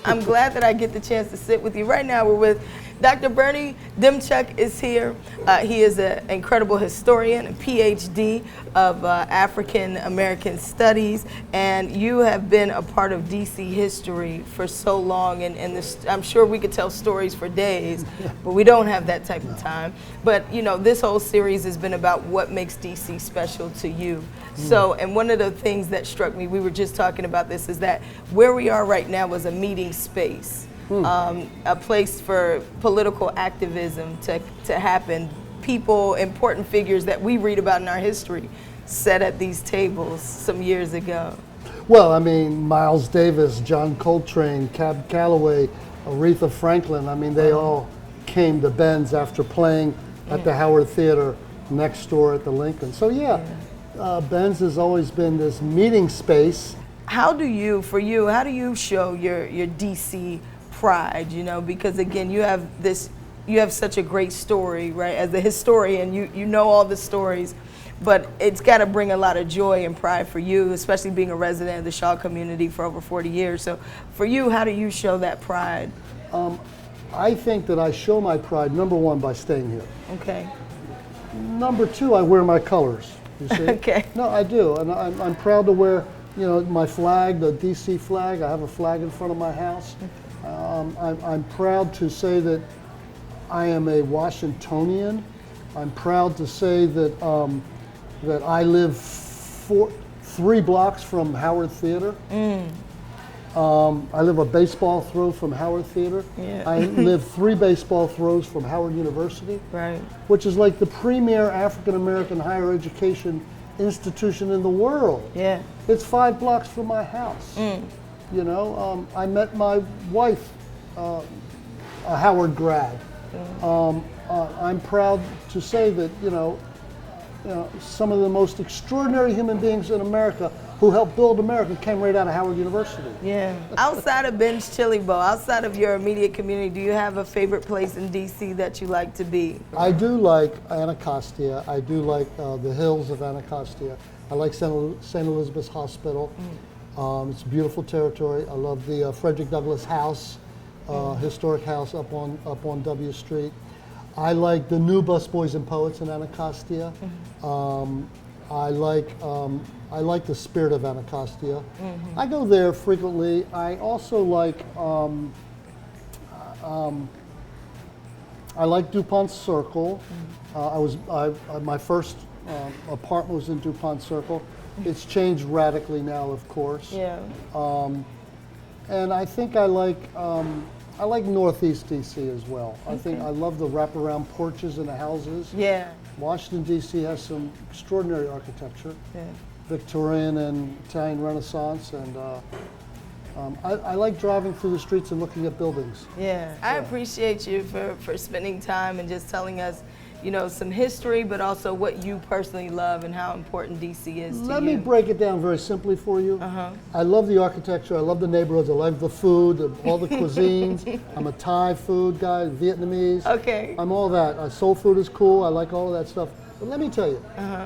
I'm glad that I get the chance to sit with you. Right now we're with Dr. Bernie Demczuk is here. He is an incredible historian, a PhD of African American Studies, and you have been a part of DC history for so long, and this, I'm sure we could tell stories for days, but we don't have that type of time. But you know, this whole series has been about what makes DC special to you. So, and one of the things that struck me, we were just talking about this, is that where we are right now was a meeting space. A place for political activism to happen. People, important figures that we read about in our history, sat at these tables some years ago. Well, I mean, Miles Davis, John Coltrane, Cab Calloway, Aretha Franklin, I mean, they all came to Ben's after playing at the Howard Theater next door at the Lincoln. So yeah, Ben's has always been this meeting space. How do you, for you, how do you show your DC pride, you know, because again, you have such a great story, right? As a historian, you know all the stories, but it's got to bring a lot of joy and pride for you, especially being a resident of the Shaw community for over 40 years. So for you, how do you show that pride? I think that I show my pride, number one, by staying here. Okay. Number two, I wear my colors, you see? Okay. No, I do, and I'm proud to wear, you know, my flag, the DC flag. I have a flag in front of my house. I'm proud to say that I am a Washingtonian. I'm proud to say that that I live 3 blocks from Howard Theater. I live a baseball throw from Howard Theater. Yeah. I live 3 baseball throws from Howard University, Right. which is like the premier African American higher education institution in the world. Yeah. It's 5 blocks from my house. You know, I met my wife, a Howard grad. I'm proud to say that, you know, some of the most extraordinary human beings in America who helped build America came right out of Howard University. Yeah. Outside of Ben's Chili Bowl, outside of your immediate community, do you have a favorite place in DC that you like to be? I do like Anacostia. I do like the hills of Anacostia. I like St. Elizabeth's Hospital. It's beautiful territory. I love the Frederick Douglass House, historic house up on W Street. I like the new Busboys and Poets in Anacostia. I like the spirit of Anacostia. I go there frequently. I also like I like DuPont Circle. My first apartment was in DuPont Circle. It's changed radically now, of course. Yeah. And I think I like Northeast DC as well. I think I love the wraparound porches in the houses. Yeah. Washington DC has some extraordinary architecture, Yeah. Victorian and Italian Renaissance, and I like driving through the streets and looking at buildings. Yeah. I appreciate you for spending time and just telling us, you know, some history, but also what you personally love and how important DC is to you. Let me break it down very simply for you. I love the architecture, I love the neighborhoods, I love the food, all the cuisines. I'm a Thai food guy, Vietnamese. Okay. I'm all that. Soul food is cool, I like all of that stuff. But let me tell you,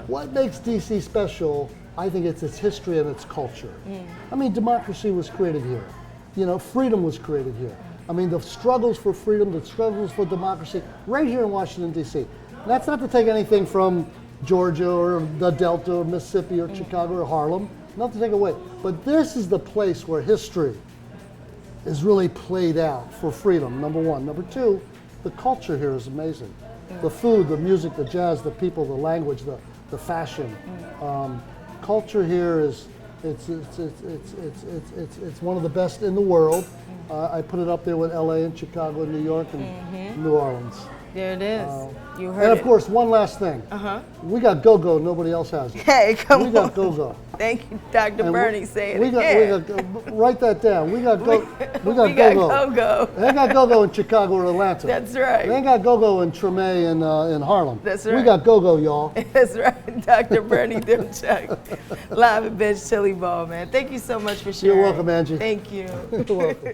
what makes DC special, I think it's its history and its culture. I mean, democracy was created here. You know, freedom was created here. I mean, the struggles for freedom, the struggles for democracy, right here in Washington, D.C. That's not to take anything from Georgia or the Delta or Mississippi or Chicago or Harlem, not to take away. But this is the place where history is really played out for freedom, number one. Number two, the culture here is amazing. The food, the music, the jazz, the people, the language, the fashion. Culture here is, it's one of the best in the world. I put it up there with LA and Chicago and New York and New Orleans. There it is. You heard And of it. course, one last thing. We got go-go, nobody else has it. Hey, come on. We got go-go. Thank you, Dr. And Bernie, saying we it got, again. write that down. We got go-go. We got go-go. They ain't got go-go in Chicago or Atlanta. That's right. They ain't got go-go in Treme and in Harlem. That's right. We got go-go, y'all. That's right, Dr. Bernie Demczuk, live at Ben's Chili Bowl, man. Thank you so much for sharing. You're welcome, Angie. Thank you. You're welcome.